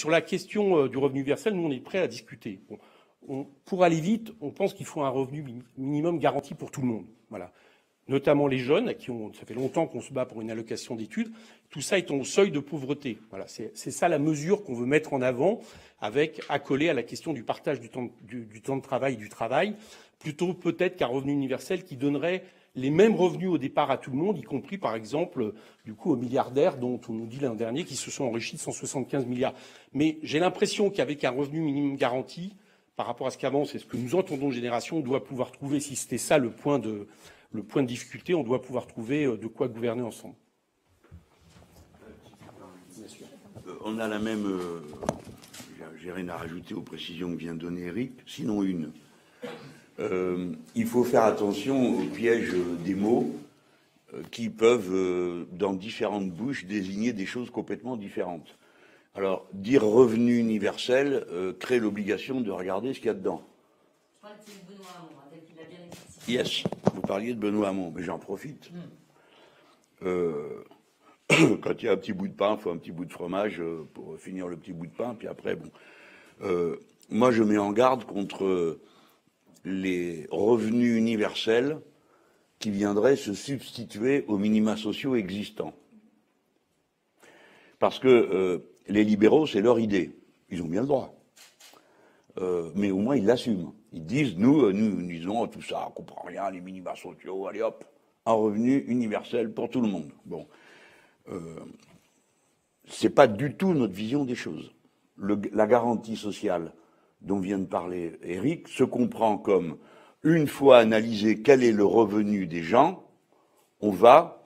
Sur la question du revenu universel, nous, on est prêts à discuter. Bon, pour aller vite, on pense qu'il faut un revenu minimum garanti pour tout le monde. Voilà. Notamment les jeunes, ça fait longtemps qu'on se bat pour une allocation d'études. Tout ça étant au seuil de pauvreté. Voilà. C'est ça la mesure qu'on veut mettre en avant, avec accolé à la question du partage du temps de travail, du travail, plutôt peut-être qu'un revenu universel qui donnerait les mêmes revenus au départ à tout le monde, y compris, par exemple, du coup, aux milliardaires dont on nous dit l'an dernier qu'ils se sont enrichis de 175 milliards. Mais j'ai l'impression qu'avec un revenu minimum garanti, par rapport à ce qu'avance et ce que nous entendons de Génération, on doit pouvoir trouver, si c'était ça le point de difficulté, on doit pouvoir trouver de quoi gouverner ensemble. On a la même... j'ai rien à rajouter aux précisions que vient de donner Eric, sinon une. Il faut faire attention au piège des mots qui peuvent, dans différentes bouches, désigner des choses complètement différentes. Alors, dire revenu universel crée l'obligation de regarder ce qu'il y a dedans. Je parle de Benoît Hamon, tel qu'il a bien expliqué. Yes, vous parliez de Benoît Hamon, mais j'en profite. Quand il y a un petit bout de pain, il faut un petit bout de fromage pour finir le petit bout de pain, puis après, bon. Moi, je mets en garde contre les revenus universels qui viendraient se substituer aux minima sociaux existants. Parce que les libéraux, c'est leur idée. Ils ont bien le droit. Mais au moins, ils l'assument. Ils disent, nous disons tout ça, on comprend rien, les minima sociaux, allez hop, un revenu universel pour tout le monde. Bon. C'est pas du tout notre vision des choses. La garantie sociale dont vient de parler Eric se comprend comme, une fois analysé quel est le revenu des gens, on va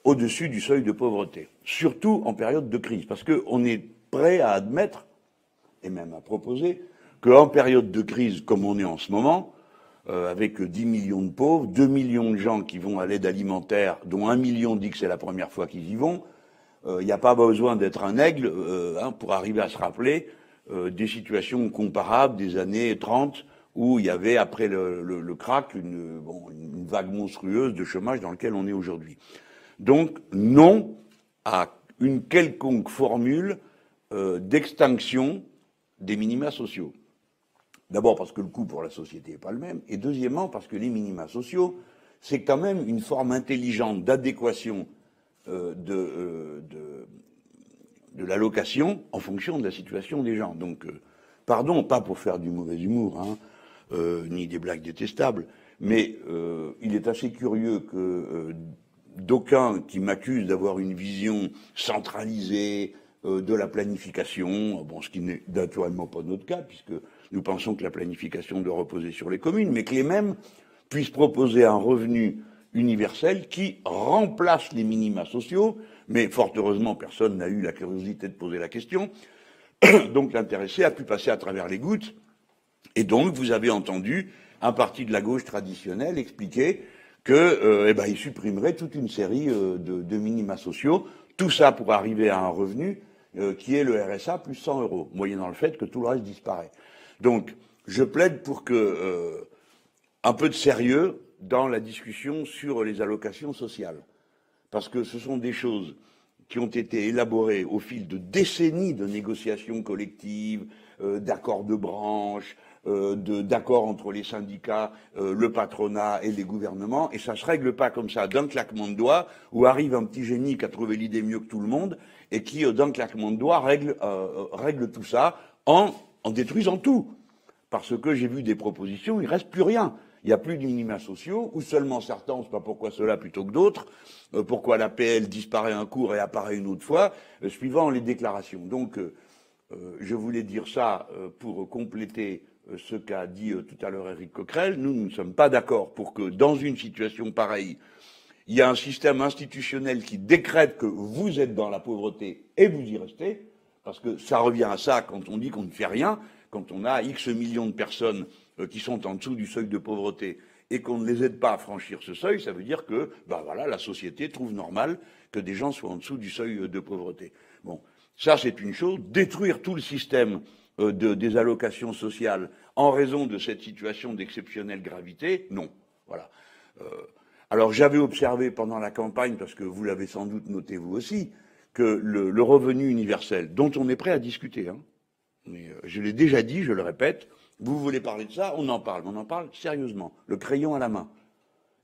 au-dessus du seuil de pauvreté, surtout en période de crise, parce qu'on est prêt à admettre, et même à proposer, qu'en période de crise, comme on est en ce moment, avec 10 millions de pauvres, 2 millions de gens qui vont à l'aide alimentaire, dont 1 million dit que c'est la première fois qu'ils y vont, il n'y a pas besoin d'être un aigle pour arriver à se rappeler des situations comparables des années 30 où il y avait, après le crack, une vague monstrueuse de chômage dans lequel on est aujourd'hui. Donc, non à une quelconque formule d'extinction des minima sociaux. D'abord parce que le coût pour la société n'est pas le même, et deuxièmement parce que les minima sociaux, c'est quand même une forme intelligente d'adéquation de l'allocation en fonction de la situation des gens. Donc, pardon, pas pour faire du mauvais humour, ni des blagues détestables, mais il est assez curieux que d'aucuns qui m'accusent d'avoir une vision centralisée de la planification, bon, ce qui n'est naturellement pas notre cas, puisque nous pensons que la planification doit reposer sur les communes, mais que les mêmes puissent proposer un revenu universel qui remplace les minima sociaux, mais fort heureusement, personne n'a eu la curiosité de poser la question. Donc l'intéressé a pu passer à travers les gouttes. Et donc, vous avez entendu un parti de la gauche traditionnelle expliquer que, il supprimerait toute une série de minima sociaux. Tout ça pour arriver à un revenu qui est le RSA plus 100 €, moyennant le fait que tout le reste disparaît. Donc, je plaide pour que un peu de sérieux dans la discussion sur les allocations sociales. Parce que ce sont des choses qui ont été élaborées au fil de décennies de négociations collectives, d'accords de branche, d'accords entre les syndicats, le patronat et les gouvernements, et ça se règle pas comme ça d'un claquement de doigts, où arrive un petit génie qui a trouvé l'idée mieux que tout le monde, et qui, d'un claquement de doigts, règle tout ça en détruisant tout. Parce que j'ai vu des propositions, il reste plus rien. Il n'y a plus de minima sociaux, ou seulement certains, on ne sait pas pourquoi cela plutôt que d'autres, pourquoi l'APL disparaît un cours et apparaît une autre fois, suivant les déclarations. Donc, je voulais dire ça pour compléter ce qu'a dit tout à l'heure Éric Coquerel. Nous ne sommes pas d'accord pour que, dans une situation pareille, il y a un système institutionnel qui décrète que vous êtes dans la pauvreté et vous y restez, parce que ça revient à ça quand on dit qu'on ne fait rien, quand on a X millions de personnes qui sont en dessous du seuil de pauvreté et qu'on ne les aide pas à franchir ce seuil, ça veut dire que, la société trouve normal que des gens soient en dessous du seuil de pauvreté. Bon, ça c'est une chose. Détruire tout le système des allocations sociales en raison de cette situation d'exceptionnelle gravité, non. Voilà. Alors j'avais observé pendant la campagne, parce que vous l'avez sans doute noté vous aussi, que le revenu universel, dont on est prêt à discuter, hein, mais je l'ai déjà dit, je le répète, vous voulez parler de ça, on en parle sérieusement, le crayon à la main,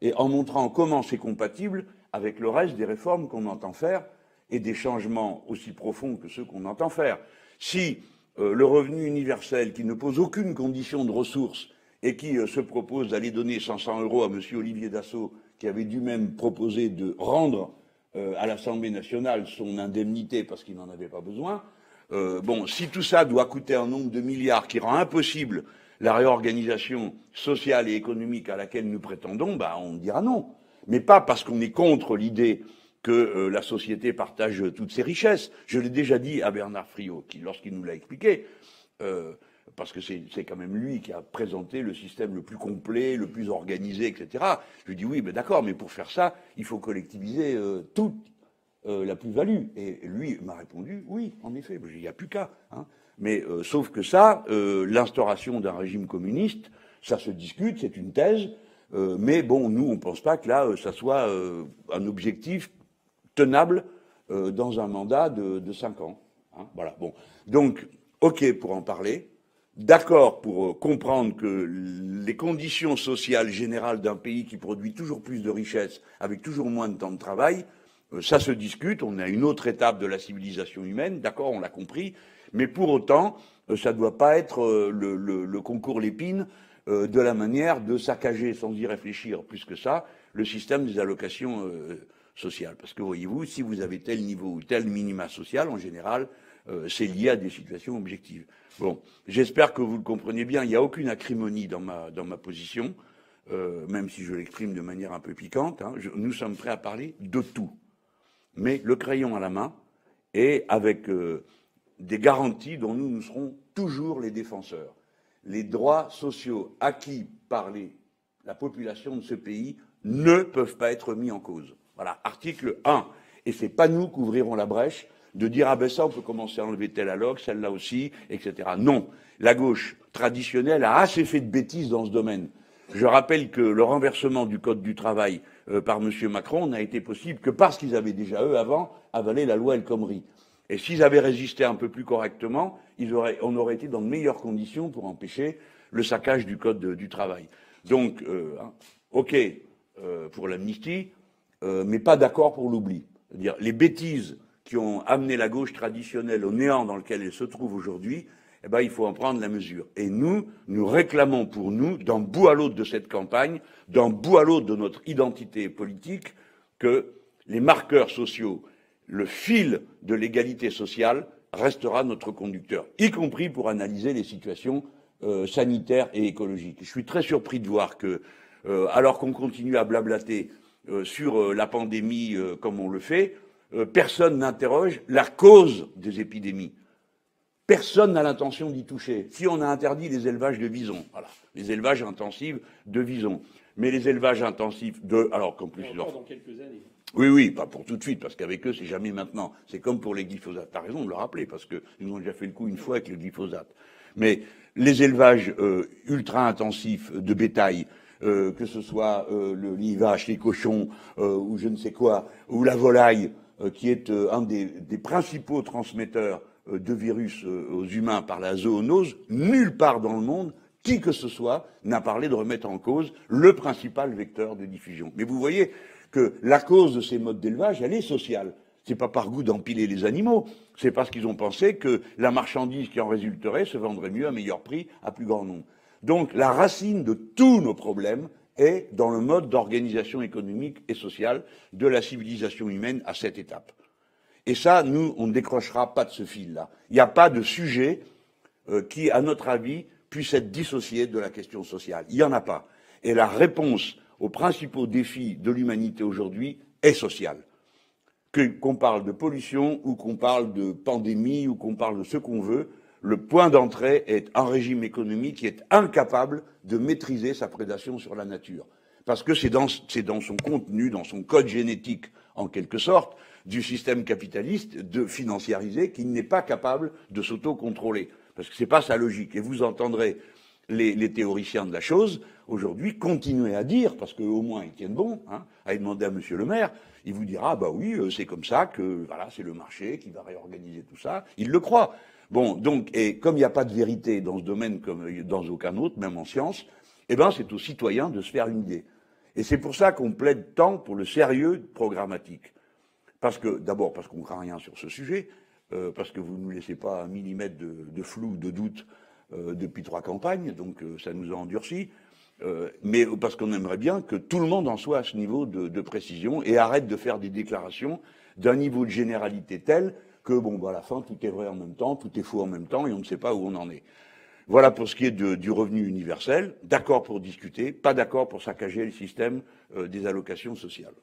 et en montrant comment c'est compatible avec le reste des réformes qu'on entend faire et des changements aussi profonds que ceux qu'on entend faire. Si le revenu universel, qui ne pose aucune condition de ressources et qui se propose d'aller donner 500 € à M. Olivier Dassault, qui avait dû même proposer de rendre à l'Assemblée nationale son indemnité parce qu'il n'en avait pas besoin, bon, si tout ça doit coûter un nombre de milliards qui rend impossible la réorganisation sociale et économique à laquelle nous prétendons, bah, on dira non. Mais pas parce qu'on est contre l'idée que la société partage toutes ses richesses. Je l'ai déjà dit à Bernard Friot, lorsqu'il nous l'a expliqué, parce que c'est quand même lui qui a présenté le système le plus complet, le plus organisé, etc. Je lui dis oui, mais d'accord, mais pour faire ça, il faut collectiviser toute la plus-value. Et lui m'a répondu oui, en effet, il n'y a plus qu'à. Hein. Mais sauf que ça, l'instauration d'un régime communiste, ça se discute, c'est une thèse. Mais bon, nous, on ne pense pas que là, ça soit un objectif tenable dans un mandat de 5 ans. Hein, voilà. Bon. Donc, OK pour en parler, d'accord pour comprendre que les conditions sociales générales d'un pays qui produit toujours plus de richesses avec toujours moins de temps de travail, ça se discute, on est à une autre étape de la civilisation humaine, d'accord, on l'a compris, mais pour autant, ça ne doit pas être le concours Lépine de la manière de saccager, sans y réfléchir plus que ça, le système des allocations sociales. Parce que voyez-vous, si vous avez tel niveau ou tel minima social, en général, c'est lié à des situations objectives. Bon, j'espère que vous le comprenez bien, il n'y a aucune acrimonie dans ma position, même si je l'exprime de manière un peu piquante. Hein, nous sommes prêts à parler de tout, mais le crayon à la main et avec des garanties dont nous serons toujours les défenseurs. Les droits sociaux acquis par la population de ce pays ne peuvent pas être mis en cause. Voilà, article 1. Et c'est pas nous qui ouvrirons la brèche de dire, ah ben ça, on peut commencer à enlever telle alloc, celle-là aussi, etc. Non. La gauche traditionnelle a assez fait de bêtises dans ce domaine. Je rappelle que le renversement du Code du travail par M. Macron n'a été possible que parce qu'ils avaient déjà, eux, avant, avalé la loi El Khomri. Et s'ils avaient résisté un peu plus correctement, on aurait été dans de meilleures conditions pour empêcher le saccage du Code du travail. Donc, OK pour l'amnistie, mais pas d'accord pour l'oubli. C'est-à-dire, les bêtises qui ont amené la gauche traditionnelle au néant dans lequel elle se trouve aujourd'hui, eh ben, il faut en prendre la mesure. Et nous réclamons pour nous, d'un bout à l'autre de cette campagne, d'un bout à l'autre de notre identité politique, que les marqueurs sociaux, le fil de l'égalité sociale restera notre conducteur, y compris pour analyser les situations sanitaires et écologiques. Je suis très surpris de voir que, alors qu'on continue à blablater sur la pandémie comme on le fait, personne n'interroge la cause des épidémies. Personne n'a l'intention d'y toucher. Si on a interdit les élevages de visons, voilà, les élevages intensifs de visons, mais les élevages intensifs alors qu'en plus dans quelques années. Oui, pas pour tout de suite, parce qu'avec eux, c'est jamais maintenant. C'est comme pour les glyphosates. T'as raison de le rappeler, parce qu'ils nous ont déjà fait le coup une fois avec le glyphosate. Mais les élevages ultra-intensifs de bétail, que ce soit les vaches, les cochons, ou je ne sais quoi, ou la volaille, qui est un des principaux transmetteurs de virus aux humains par la zoonose, nulle part dans le monde, qui que ce soit, n'a parlé de remettre en cause le principal vecteur de diffusion. Mais vous voyez que la cause de ces modes d'élevage, elle est sociale. C'est pas par goût d'empiler les animaux, c'est parce qu'ils ont pensé que la marchandise qui en résulterait se vendrait mieux à meilleur prix à plus grand nombre. Donc la racine de tous nos problèmes est dans le mode d'organisation économique et sociale de la civilisation humaine à cette étape. Et ça, nous, on ne décrochera pas de ce fil-là. Il n'y a pas de sujet qui, à notre avis, puisse être dissocié de la question sociale. Il n'y en a pas. Et la réponse aux principaux défis de l'humanité aujourd'hui est sociale. Qu'on parle de pollution ou qu'on parle de pandémie ou qu'on parle de ce qu'on veut, le point d'entrée est un régime économique qui est incapable de maîtriser sa prédation sur la nature. Parce que c'est dans son contenu, dans son code génétique, en quelque sorte, du système capitaliste de financiariser qu'il n'est pas capable de s'auto-contrôler. Parce que c'est pas sa logique. Et vous entendrez les théoriciens de la chose, aujourd'hui, continuer à dire, parce qu'au moins ils tiennent bon, hein, à demander à M. le maire, Il vous dira, bah oui, c'est comme ça que, voilà, c'est le marché qui va réorganiser tout ça. Il le croit. Bon, donc, et comme il n'y a pas de vérité dans ce domaine comme dans aucun autre, même en sciences, eh ben, c'est aux citoyens de se faire une idée. Et c'est pour ça qu'on plaide tant pour le sérieux programmatique. Parce que, d'abord, parce qu'on ne craint rien sur ce sujet, parce que vous ne nous laissez pas un millimètre de flou, de doute depuis 3 campagnes, donc ça nous a endurcis. Mais parce qu'on aimerait bien que tout le monde en soit à ce niveau de précision et arrête de faire des déclarations d'un niveau de généralité tel que, bon, bah, à la fin, tout est vrai en même temps, tout est faux en même temps et on ne sait pas où on en est. Voilà pour ce qui est du revenu universel. D'accord pour discuter, pas d'accord pour saccager le système des allocations sociales.